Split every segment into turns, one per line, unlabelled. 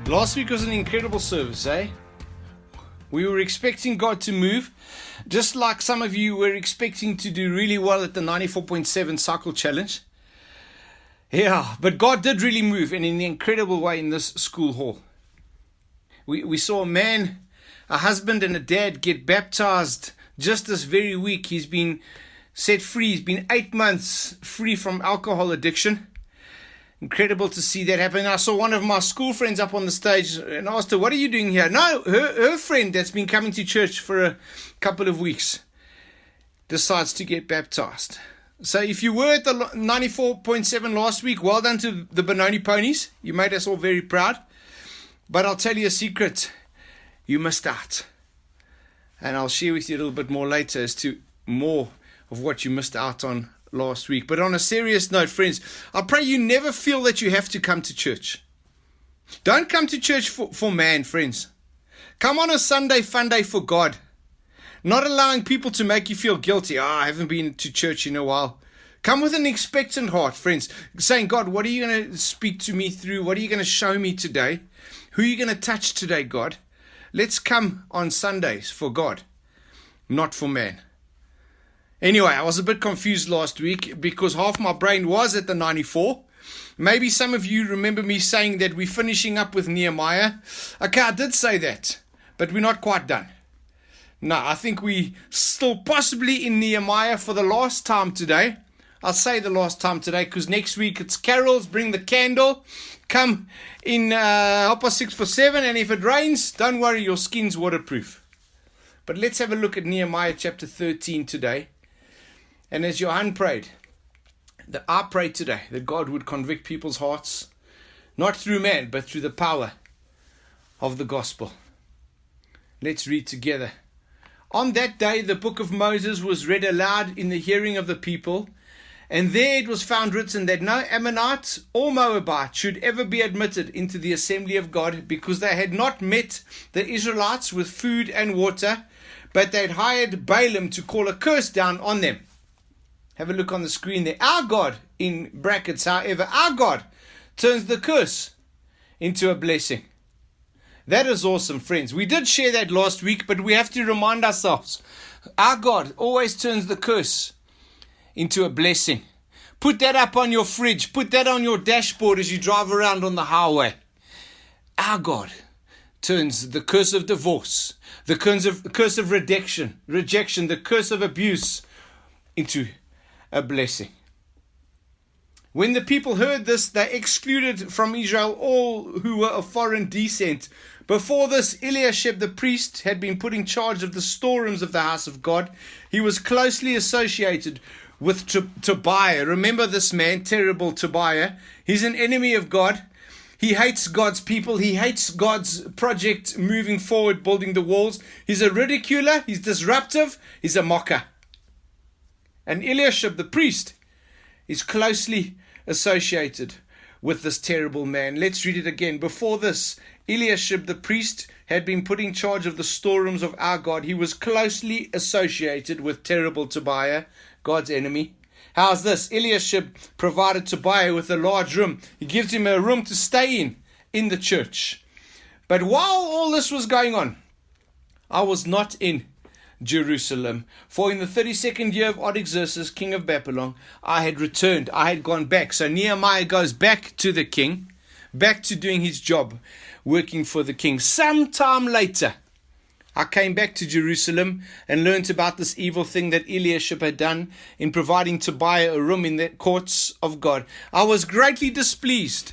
Last week was an incredible service, eh? We were expecting God to move, just like some of you were expecting to do really well at the 94.7 Cycle Challenge. Yeah, but God did really move in an incredible way in this school hall. We saw a man, a husband and a dad get baptized just this very week. He's been set free. He's been 8 months free from alcohol addiction. Incredible to see that happen. I saw one of my school friends up on the stage and asked her, "What are you doing here?" No, her friend that's been coming to church for a couple of weeks decides to get baptized. So if you were at the 94.7 last week, well done to the Benoni Ponies. You made us all very proud. But I'll tell you a secret. You missed out. And I'll share with you a little bit more later as to more of what you missed out on last week. But on a serious note, friends, I pray you never feel that you have to come to church. Don't come to church for man, friends. Come on a Sunday fun day for God. Not allowing people to make you feel guilty. I haven't been to church in a while. Come with an expectant heart, friends. Saying, God, what are you going to speak to me through? What are you going to show me today? Who are you going to touch today, God? Let's come on Sundays for God, not for man. Anyway, I was a bit confused last week because half my brain was at the 94. Maybe some of you remember me saying that we're finishing up with Nehemiah. Okay, I did say that, but we're not quite done. No, I think we still possibly in Nehemiah for the last time today. I'll say the last time today because next week it's carols, bring the candle, come in 6 for 7, and if it rains, don't worry, your skin's waterproof. But let's have a look at Nehemiah chapter 13 today. And as Johan prayed, that I pray today that God would convict people's hearts, not through man, but through the power of the gospel. Let's read together. On that day, the book of Moses was read aloud in the hearing of the people, and there it was found written that no Ammonite or Moabite should ever be admitted into the assembly of God, because they had not met the Israelites with food and water, but they had hired Balaam to call a curse down on them. Have a look on the screen there. Our God, in brackets, however, our God turns the curse into a blessing. That is awesome, friends. We did share that last week, but we have to remind ourselves. Our God always turns the curse into a blessing. Put that up on your fridge. Put that on your dashboard as you drive around on the highway. Our God turns the curse of divorce, the curse of rejection, the curse of abuse into a blessing. When the people heard this, they excluded from Israel all who were of foreign descent. Before this, Eliashib the priest had been put in charge of the storerooms of the house of God. He was closely associated with Tobiah. Remember this man, terrible Tobiah. He's an enemy of God. He hates God's people. He hates God's project moving forward, building the walls. He's a ridiculer. He's disruptive. He's a mocker. And Eliashib the priest is closely associated with this terrible man. Let's read it again. Before this, Eliashib the priest had been put in charge of the storerooms of our God. He was closely associated with terrible Tobiah, God's enemy. How's this? Eliashib provided Tobiah with a large room. He gives him a room to stay in the church. But while all this was going on, I was not in Jerusalem. For in the 32nd year of Artaxerxes, king of Babylon, I had returned. I had gone back. So Nehemiah goes back to the king, back to doing his job, working for the king. Sometime later, I came back to Jerusalem and learned about this evil thing that Eliashib had done in providing Tobiah a room in the courts of God. I was greatly displeased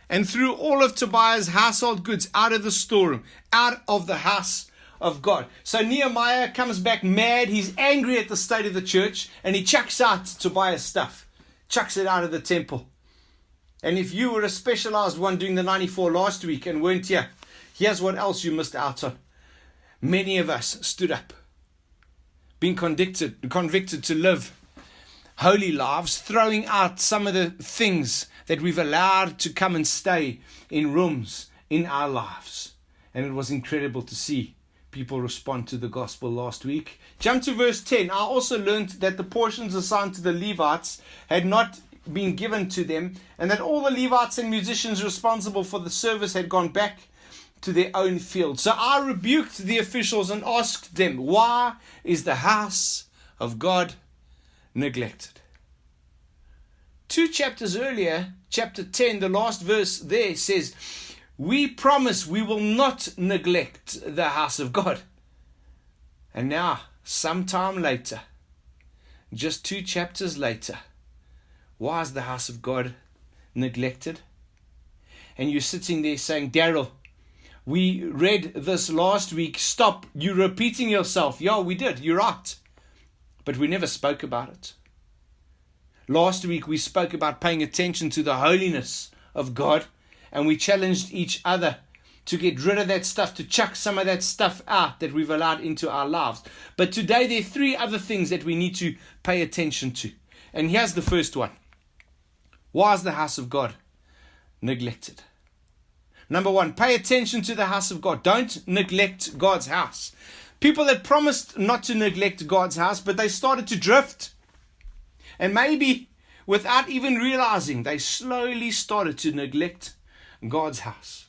and threw all of Tobiah's household goods out of the storeroom, out of the house of God. So Nehemiah comes back mad. He's angry at the state of the church, and he chucks out Tobiah's stuff, chucks it out of the temple. And if you were a specialized one doing the 94 last week and weren't here, here's what else you missed out on. Many of us stood up, being convicted to live holy lives, throwing out some of the things that we've allowed to come and stay in rooms in our lives. And it was incredible to see people respond to the gospel last week. Jump to verse 10. I also learned that the portions assigned to the Levites had not been given to them, and that all the Levites and musicians responsible for the service had gone back to their own field. So I rebuked the officials and asked them, why is the house of God neglected? 2 chapters earlier, chapter 10, the last verse there says, we promise we will not neglect the house of God. And now, sometime later, just 2 chapters later, why is the house of God neglected? And you're sitting there saying, Daryl, we read this last week. Stop, you're repeating yourself. Yeah, we did. You're right. But we never spoke about it. Last week we spoke about paying attention to the holiness of God, and we challenged each other to get rid of that stuff, to chuck some of that stuff out that we've allowed into our lives. But today there are 3 other things that we need to pay attention to. And here's the first one. Why is the house of God neglected? Number 1, pay attention to the house of God. Don't neglect God's house. People that promised not to neglect God's house, but they started to drift. And maybe without even realizing, they slowly started to neglect God's house.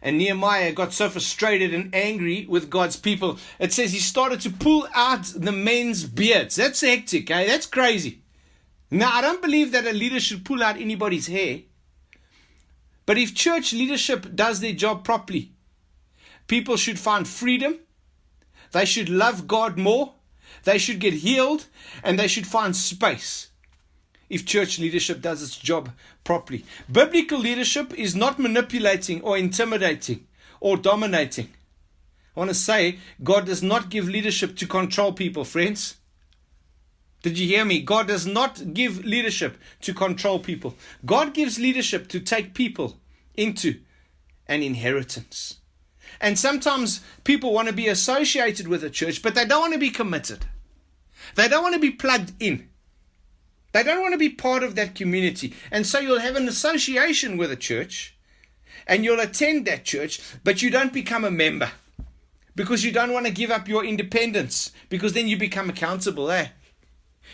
And Nehemiah got so frustrated and angry with God's people. It says he started to pull out the men's beards. That's hectic, eh? That's crazy. Now, I don't believe that a leader should pull out anybody's hair. But if church leadership does their job properly, people should find freedom. They should love God more. They should get healed, and they should find space if church leadership does its job properly. Biblical leadership is not manipulating or intimidating or dominating. I want to say, God does not give leadership to control people, friends. Did you hear me? God does not give leadership to control people. God gives leadership to take people into an inheritance. And sometimes people want to be associated with a church, but they don't want to be committed. They don't want to be plugged in. They don't want to be part of that community. And so you'll have an association with a church, and you'll attend that church, but you don't become a member because you don't want to give up your independence, because then you become accountable.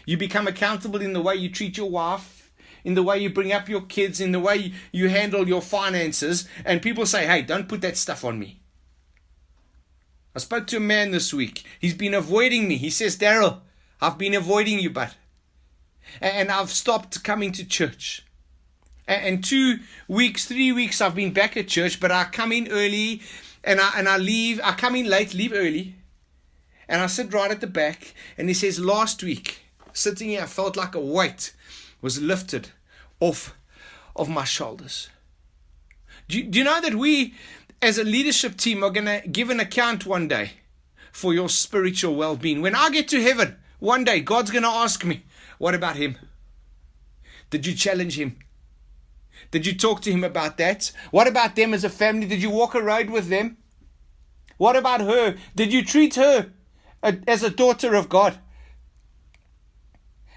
You become accountable in the way you treat your wife, in the way you bring up your kids, in the way you handle your finances. And people say, hey, don't put that stuff on me. I spoke to a man this week. He's been avoiding me. He says, Daryl, I've been avoiding you, bud. And I've stopped coming to church. And 2 weeks, 3 weeks, I've been back at church, but I come in early and I leave. I come in late, leave early. And I sit right at the back. And he says, last week, sitting here, I felt like a weight was lifted off of my shoulders. Do you know that we, as a leadership team, are going to give an account one day for your spiritual well-being? When I get to heaven, one day, God's going to ask me, what about him? Did you challenge him? Did you talk to him about that? What about them as a family? Did you walk a road with them? What about her? Did you treat her as a daughter of God?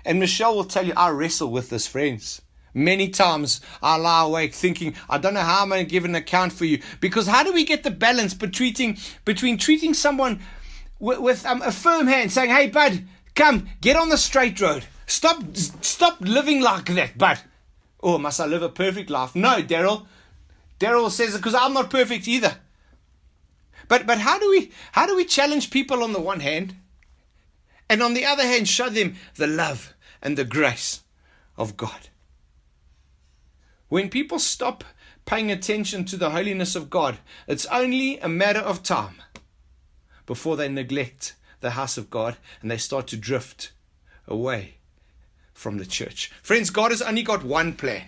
And Michelle will tell you, I wrestle with this, friends. Many times I lie awake thinking, I don't know how I'm going to give an account for you. Because how do we get the balance between treating someone with a firm hand, saying, hey, bud, come, get on the straight road. Stop living like that, bud. Oh, must I live a perfect life? No, Daryl. Daryl says it because I'm not perfect either. But how do we challenge people on the one hand, and on the other hand show them the love and the grace of God? When people stop paying attention to the holiness of God, it's only a matter of time before they neglect the house of God and they start to drift away from the church. Friends, God has only got one plan,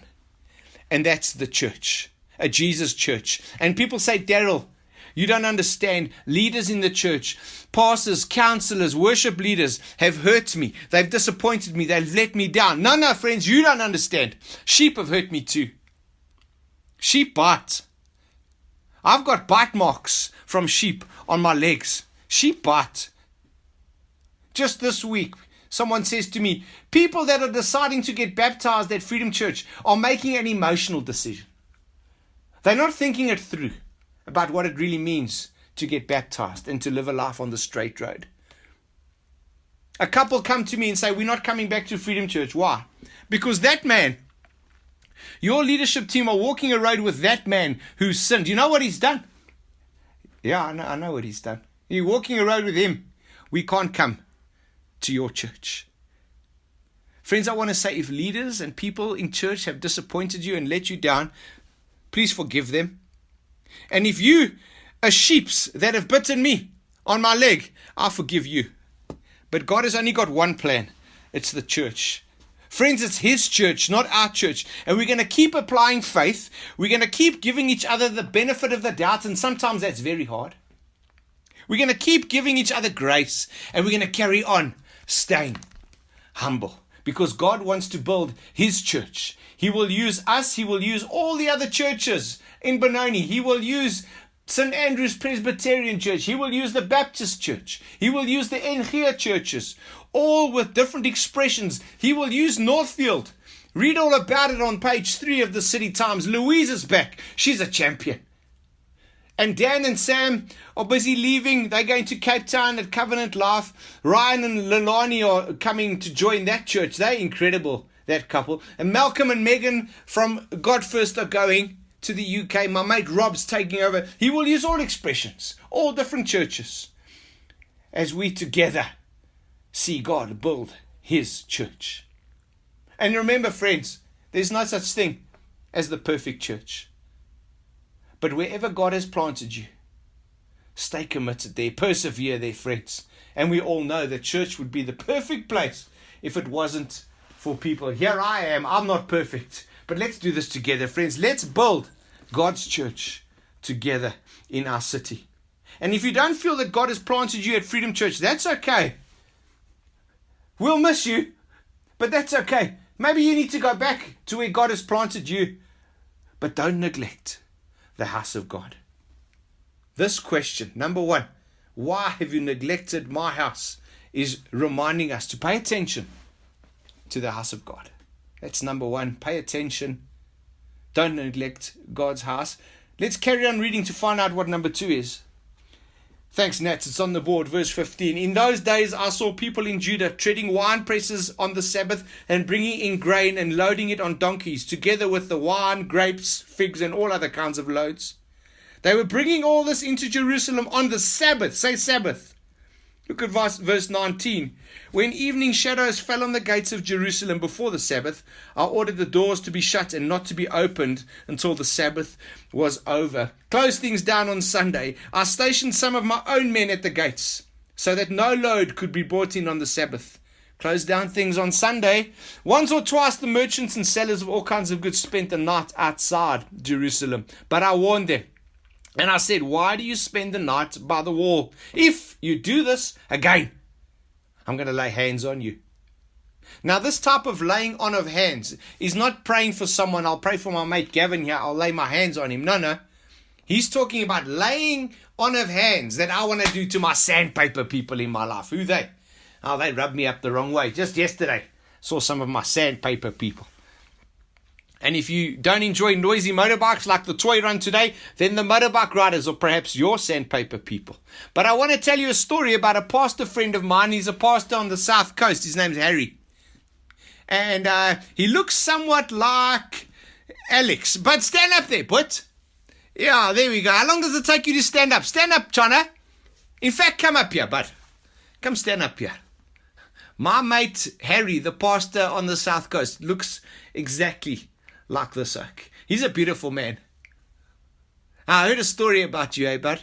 and that's the church, a Jesus church. And people say, Daryl, you don't understand. Leaders in the church, pastors, counselors, worship leaders have hurt me. They've disappointed me. They've let me down. No, friends, you don't understand. Sheep have hurt me too. Sheep bite. I've got bite marks from sheep on my legs. Sheep bite. Just this week, someone says to me, people that are deciding to get baptized at Freedom Church are making an emotional decision. They're not thinking it through about what it really means to get baptized and to live a life on the straight road. A couple come to me and say, we're not coming back to Freedom Church. Why? Because that man, your leadership team are walking a road with that man who's sinned. You know what he's done? Yeah, I know what he's done. You're walking a road with him. We can't come to your church. Friends, I want to say, if leaders and people in church have disappointed you and let you down, please forgive them. And if you are sheeps that have bitten me on my leg, I forgive you. But God has only got one plan. It's the church. Friends, it's His church, not our church. And we're going to keep applying faith. We're going to keep giving each other the benefit of the doubt. And sometimes that's very hard. We're going to keep giving each other grace. And we're going to carry on staying humble. Because God wants to build His church. He will use us. He will use all the other churches in Benoni. He will use St. Andrew's Presbyterian Church. He will use the Baptist Church. He will use the NGA churches, all with different expressions. He will use Northfield. Read all about it on page 3 of the City Times. Louise is back. She's a champion. And Dan and Sam are busy leaving. They're going to Cape Town at Covenant Life. Ryan and Lilani are coming to join that church. They're incredible, that couple. And Malcolm and Megan from God First are going to the UK. My mate Rob's taking over. He will use all expressions, all different churches, as we together see God build His church. And remember, friends, there's no such thing as the perfect church. But wherever God has planted you, stay committed there, persevere there, friends. And we all know that church would be the perfect place if it wasn't for people. Here I am, I'm not perfect. But let's do this together, friends. Let's build God's church together in our city. And if you don't feel that God has planted you at Freedom Church, that's okay. We'll miss you, but that's okay. Maybe you need to go back to where God has planted you. But don't neglect the house of God. This question, number 1, why have you neglected my house, is reminding us to pay attention to the house of God. That's number 1. Pay attention. Don't neglect God's house. Let's carry on reading to find out what number 2 is. Thanks, Nat. It's on the board. Verse 15. In those days I saw people in Judah treading wine presses on the Sabbath and bringing in grain and loading it on donkeys, together with the wine, grapes, figs, and all other kinds of loads. They were bringing all this into Jerusalem on the Sabbath. Say Sabbath. Look at verse 19. When evening shadows fell on the gates of Jerusalem before the Sabbath, I ordered the doors to be shut and not to be opened until the Sabbath was over. Closed things down on Sunday. I stationed some of my own men at the gates so that no load could be brought in on the Sabbath. Closed down things on Sunday. Once or twice the merchants and sellers of all kinds of goods spent the night outside Jerusalem. But I warned them. And I said, why do you spend the night by the wall? If you do this again, I'm going to lay hands on you. Now, this type of laying on of hands is not praying for someone. I'll pray for my mate Gavin here. I'll lay my hands on him. No. He's talking about laying on of hands that I want to do to my sandpaper people in my life. Who they? Oh, they rubbed me up the wrong way. Just yesterday, saw some of my sandpaper people. And if you don't enjoy noisy motorbikes like the toy run today, then the motorbike riders are perhaps your sandpaper people. But I want to tell you a story about a pastor friend of mine. He's a pastor on the South Coast. His name's Harry. And he looks somewhat like Alex. But stand up there, put. Yeah, there we go. How long does it take you to stand up? Stand up, Chana. In fact, come up here, bud. Come stand up here. My mate Harry, the pastor on the South Coast, looks exactly like this oak. He's a beautiful man. I heard a story about you, bud?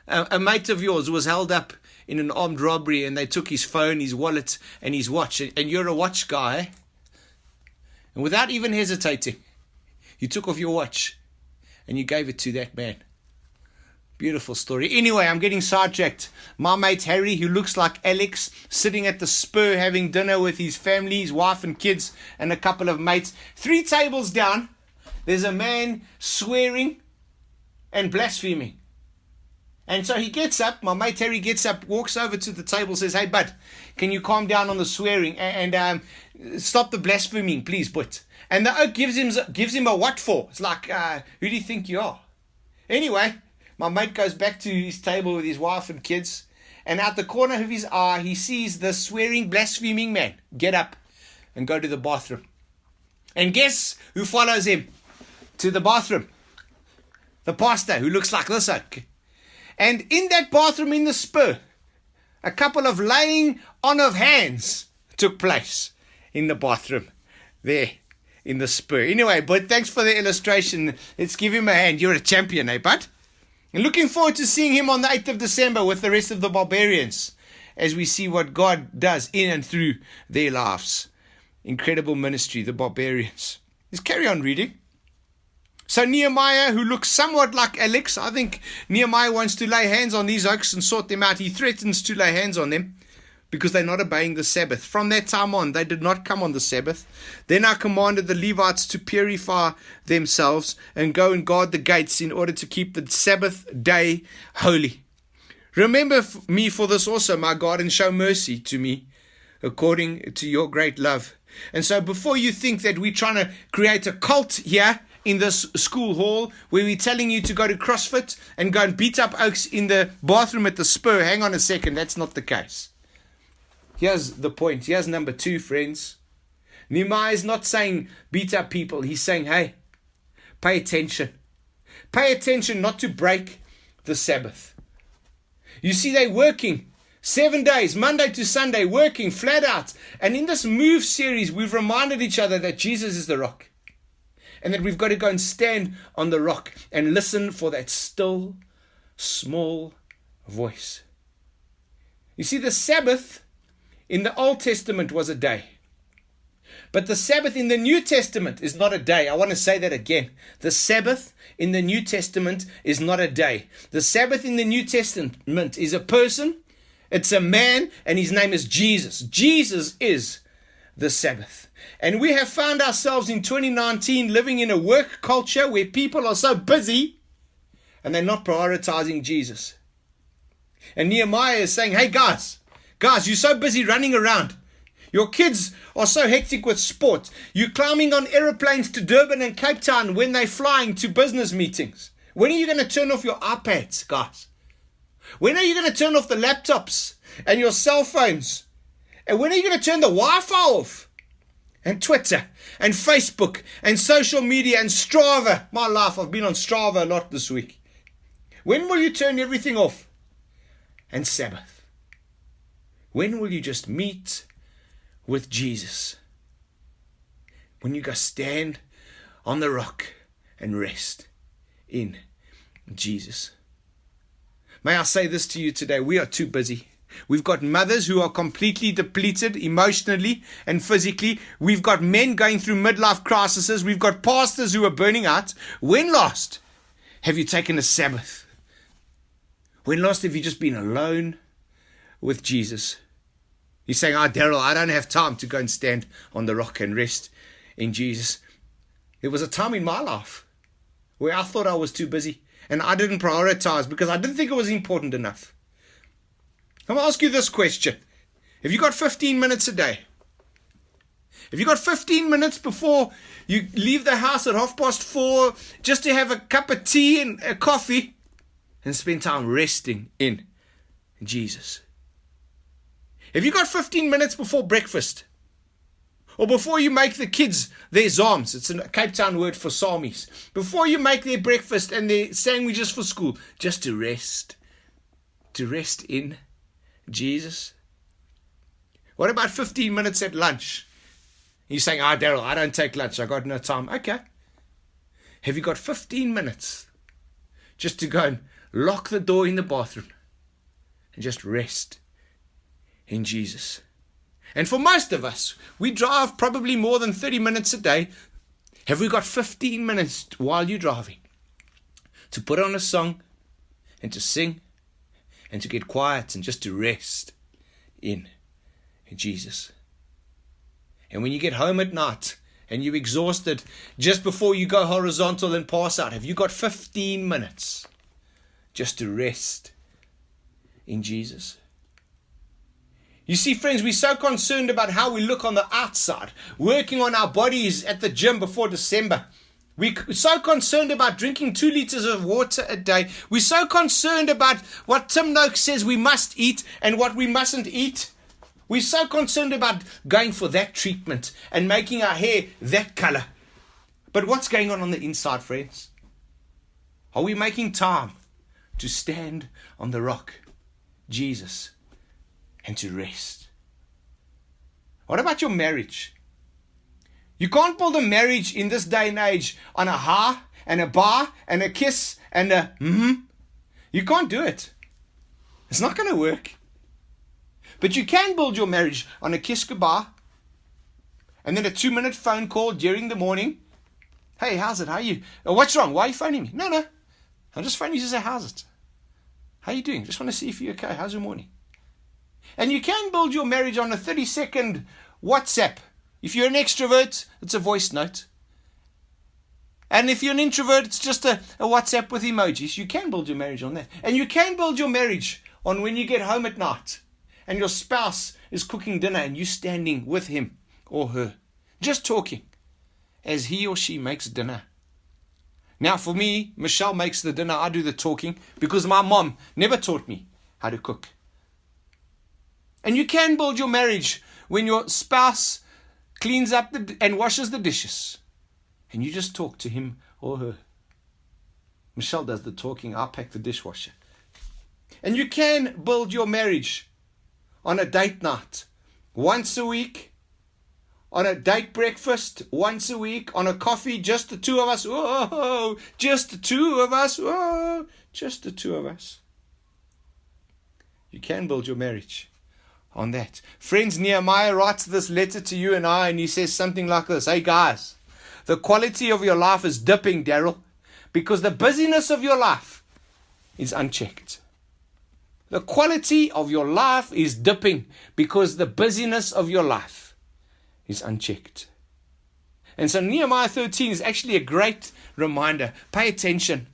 A mate of yours was held up in an armed robbery and they took his phone, his wallet and his watch. And you're a watch guy, eh? And without even hesitating, you took off your watch and you gave it to that man. Beautiful story. Anyway, I'm getting sidetracked. My mate Harry, who looks like Alex, sitting at the Spur having dinner with his family, his wife and kids, and a couple of mates. 3 tables down, there's a man swearing and blaspheming. And so he gets up, my mate Harry gets up, walks over to the table, says, hey, bud, can you calm down on the swearing and stop the blaspheming, please, but. And the oak gives him a what for? It's like, who do you think you are? Anyway, my mate goes back to his table with his wife and kids, and out the corner of his eye, he sees the swearing, blaspheming man get up and go to the bathroom. And guess who follows him to the bathroom? The pastor, who looks like this. And in that bathroom in the spur, a couple of laying on of hands took place in the bathroom there in the spur. Anyway, but thanks for the illustration. Let's give him a hand. You're a champion, eh, bud? And looking forward to seeing him on the 8th of December with the rest of the Barbarians as we see what God does in and through their lives. Incredible ministry, the Barbarians. Let's carry on reading. So Nehemiah, who looks somewhat like Alex, I think Nehemiah wants to lay hands on these oaks and sort them out. He threatens to lay hands on them because they're not obeying the Sabbath. From that time on, they did not come on the Sabbath. Then I commanded the Levites to purify themselves and go and guard the gates in order to keep the Sabbath day holy. Remember me for this also, my God, and show mercy to me according to your great love. And so before you think that we're trying to create a cult here in this school hall where we're telling you to go to CrossFit and go and beat up oaks in the bathroom at the spur, hang on a second, that's not the case. Here's the point. Here's number 2, friends. Nehemiah is not saying beat up people. He's saying, hey, pay attention. Pay attention not to break the Sabbath. You see, they're working 7 days, Monday to Sunday, working flat out. And in this Move series, we've reminded each other that Jesus is the rock. And that we've got to go and stand on the rock and listen for that still, small voice. You see, the Sabbath in the Old Testament was a day. But the Sabbath in the New Testament is not a day. I want to say that again. The Sabbath in the New Testament is not a day. The Sabbath in the New Testament is a person. It's a man, and his name is Jesus. Jesus is the Sabbath. And we have found ourselves in 2019 living in a work culture where people are so busy and they're not prioritizing Jesus. And Nehemiah is saying, hey guys, you're so busy running around. Your kids are so hectic with sport. You're climbing on aeroplanes to Durban and Cape Town when they're flying to business meetings. When are you going to turn off your iPads, guys? When are you going to turn off the laptops and your cell phones? And when are you going to turn the Wi-Fi off? And Twitter and Facebook and social media and Strava. My life, I've been on Strava a lot this week. When will you turn everything off? And Sabbath. When will you just meet with Jesus? When you go stand on the rock and rest in Jesus. May I say this to you today? We are too busy. We've got mothers who are completely depleted emotionally and physically. We've got men going through midlife crises. We've got pastors who are burning out. When last have you taken a Sabbath? When last have you just been alone with Jesus? You're saying, Daryl, I don't have time to go and stand on the rock and rest in Jesus. There was a time in my life where I thought I was too busy and I didn't prioritize because I didn't think it was important enough. I'm going to ask you this question. Have you got 15 minutes a day? Have you got 15 minutes before you leave the house at 4:30 just to have a cup of tea and a coffee and spend time resting in Jesus? Have you got 15 minutes before breakfast? Or before you make the kids their zalms? It's a Cape Town word for psalmies. Before you make their breakfast and their sandwiches for school, just to rest. To rest in Jesus. What about 15 minutes at lunch? You're saying, Daryl, I don't take lunch. I got no time. Okay. Have you got 15 minutes just to go and lock the door in the bathroom and just rest in Jesus? And for most of us, we drive probably more than 30 minutes a day. Have we got 15 minutes while you're driving to put on a song and to sing and to get quiet and just to rest in Jesus? And when you get home at night and you're exhausted just before you go horizontal and pass out, have you got 15 minutes just to rest in Jesus? You see, friends, we're so concerned about how we look on the outside, working on our bodies at the gym before December, We're so concerned about drinking 2 liters of water a day. We're so concerned about what Tim Noakes says we must eat and what we mustn't eat. We're so concerned about going for that treatment and making our hair that color. But what's going on the inside, friends? Are we making time to stand on the rock, Jesus, and to rest? What about your marriage? You can't build a marriage in this day and age on a ha and a ba and a kiss and a You can't do it. It's not going to work. But you can build your marriage on a kiss goodbye and then a 2-minute phone call during the morning. Hey, how's it? How are you? Oh, what's wrong? Why are you phoning me? No. I'm just phoning you to say, how's it? How are you doing? Just want to see if you're okay. How's your morning? And you can build your marriage on a 30-second WhatsApp. If you're an extrovert, it's a voice note. And if you're an introvert, it's just a WhatsApp with emojis. You can build your marriage on that. And you can build your marriage on when you get home at night and your spouse is cooking dinner and you standing with him or her, just talking as he or she makes dinner. Now for me, Michelle makes the dinner, I do the talking, because my mom never taught me how to cook. And you can build your marriage when your spouse cleans up and washes the dishes. And you just talk to him or her. Michelle does the talking, I pack the dishwasher. And you can build your marriage on a date night once a week, on a date breakfast once a week, on a coffee, just the two of us. Oh, just the two of us. Oh, just the two of us. You can build your marriage on that. Friends, Nehemiah writes this letter to you and I, and he says something like this. Hey guys, the quality of your life is dipping, Daryl, because the busyness of your life is unchecked. The quality of your life is dipping because the busyness of your life is unchecked. And so Nehemiah 13 is actually a great reminder. Pay attention.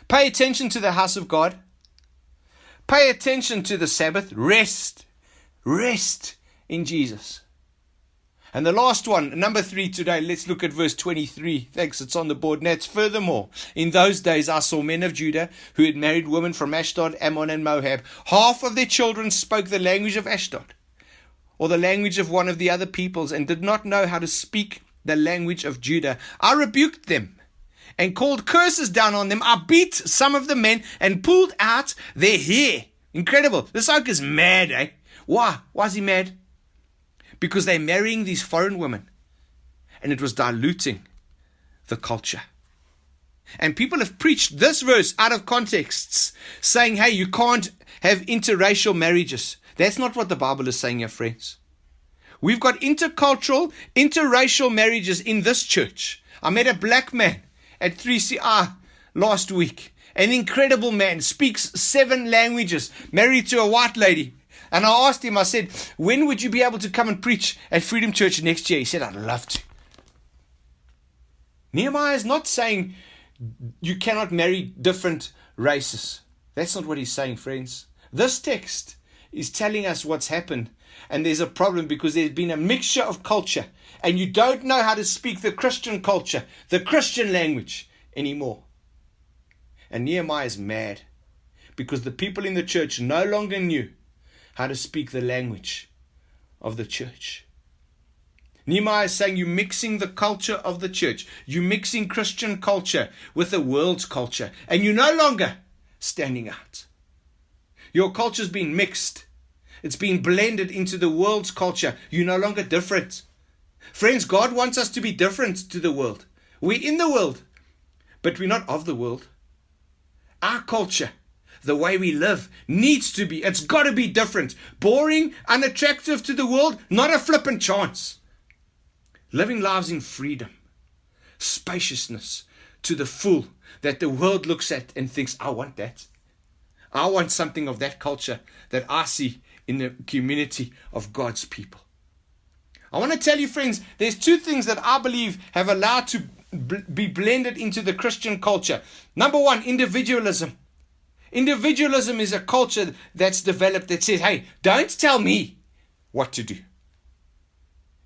Pay attention to the house of God. Pay attention to the Sabbath. Rest. Rest in Jesus. And the last one, number 3 today, let's look at verse 23. Thanks, it's on the board. And that's furthermore, in those days I saw men of Judah who had married women from Ashdod, Ammon, and Moab. Half of their children spoke the language of Ashdod, or the language of one of the other peoples, and did not know how to speak the language of Judah. I rebuked them and called curses down on them. I beat some of the men and pulled out their hair. Incredible. This oak is mad, eh? Why? Why is he mad? Because they're marrying these foreign women. And it was diluting the culture. And people have preached this verse out of contexts, saying, hey, you can't have interracial marriages. That's not what the Bible is saying here, friends. We've got intercultural, interracial marriages in this church. I met a black man at 3CR last week. An incredible man, speaks 7 languages, married to a white lady. And I asked him, I said, when would you be able to come and preach at Freedom Church next year? He said, I'd love to. Nehemiah is not saying you cannot marry different races. That's not what he's saying, friends. This text is telling us what's happened. And there's a problem because there's been a mixture of culture. And you don't know how to speak the Christian culture, the Christian language anymore. And Nehemiah is mad because the people in the church no longer knew how to speak the language of the church. Nehemiah is saying you're mixing the culture of the church. You're mixing Christian culture with the world's culture. And you're no longer standing out. Your culture's been mixed. It's been blended into the world's culture. You're no longer different. Friends, God wants us to be different to the world. We're in the world, but we're not of the world. Our culture, the way we live, needs to be, it's got to be different. Boring, unattractive to the world, not a flippant chance. Living lives in freedom, spaciousness to the full that the world looks at and thinks, I want that. I want something of that culture that I see in the community of God's people. I want to tell you, friends, there's 2 things that I believe have allowed to be blended into the Christian culture. Number 1, individualism. Individualism is a culture that's developed that says, hey, don't tell me what to do.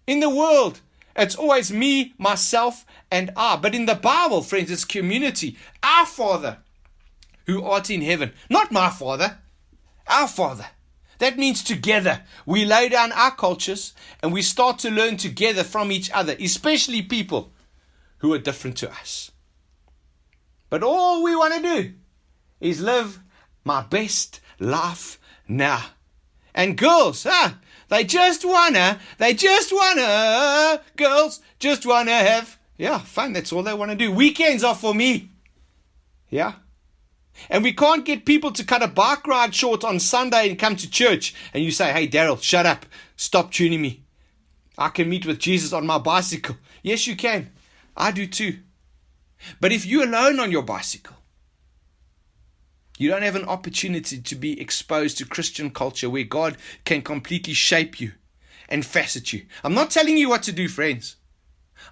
In the world, It's always me, myself, and I. But in the Bible, friends, it's community. Our Father who art in heaven. Not my Father, our Father. That means together. We lay down our cultures and we start to learn together from each other, especially people who are different to us. But all we want to do is live my best life now. And girls, girls just wanna have, fun. That's all they want to do. Weekends are for me. Yeah. And we can't get people to cut a bike ride short on Sunday and come to church. And you say, hey, Daryl, shut up. Stop tuning me. I can meet with Jesus on my bicycle. Yes, you can. I do too. But if you're alone on your bicycle, you don't have an opportunity to be exposed to Christian culture where God can completely shape you and facet you. I'm not telling you what to do, friends.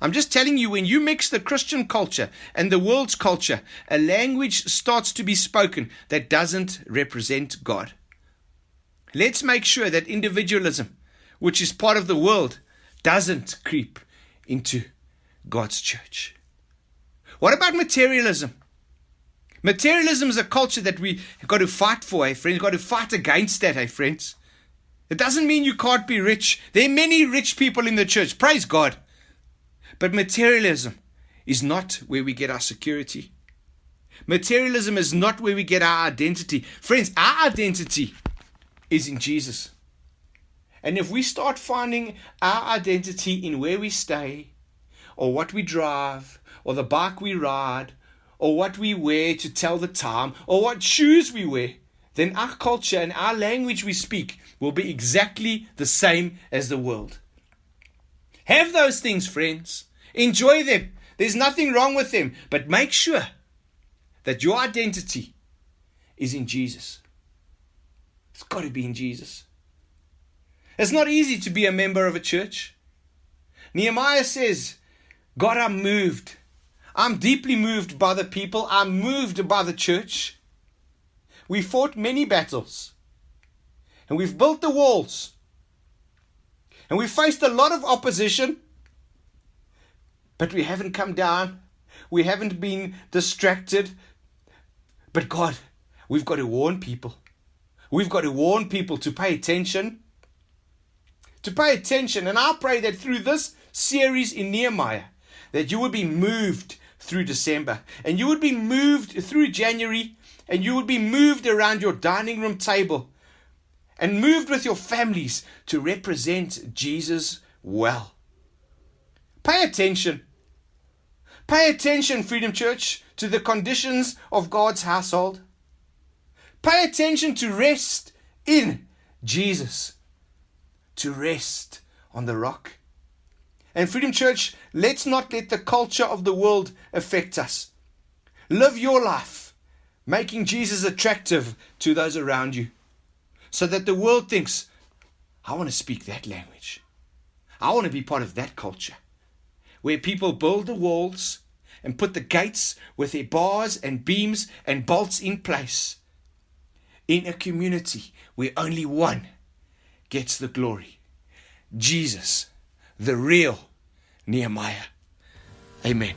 I'm just telling you, when you mix the Christian culture and the world's culture, a language starts to be spoken that doesn't represent God. Let's make sure that individualism, which is part of the world, doesn't creep into God's church. What about materialism? Materialism is a culture that we have got to fight for, friends. We've got to fight against that, friends. It doesn't mean you can't be rich. There are many rich people in the church. Praise God. But materialism is not where we get our security. Materialism is not where we get our identity. Friends, our identity is in Jesus. And if we start finding our identity in where we stay, or what we drive, or the bike we ride, or what we wear to tell the time, or what shoes we wear, then our culture and our language we speak will be exactly the same as the world. Have those things, friends. Enjoy them. There's nothing wrong with them. But make sure that your identity is in Jesus. It's got to be in Jesus. It's not easy to be a member of a church. Nehemiah says, God, I'm moved. I'm deeply moved by the people. I'm moved by the church. We fought many battles. And we've built the walls. And we faced a lot of opposition, but we haven't come down. We haven't been distracted. But God, we've got to warn people. We've got to warn people to pay attention. To pay attention. And I pray that through this series in Nehemiah, that you would be moved through December. And you would be moved through January. And you would be moved around your dining room table. And moved with your families to represent Jesus well. Pay attention. Pay attention, Freedom Church, to the conditions of God's household. Pay attention to rest in Jesus. To rest on the rock. And Freedom Church, let's not let the culture of the world affect us. Live your life, making Jesus attractive to those around you. So that the world thinks, I want to speak that language. I want to be part of that culture. Where people build the walls and put the gates with their bars and beams and bolts in place. In a community where only one gets the glory. Jesus, the real Nehemiah. Amen.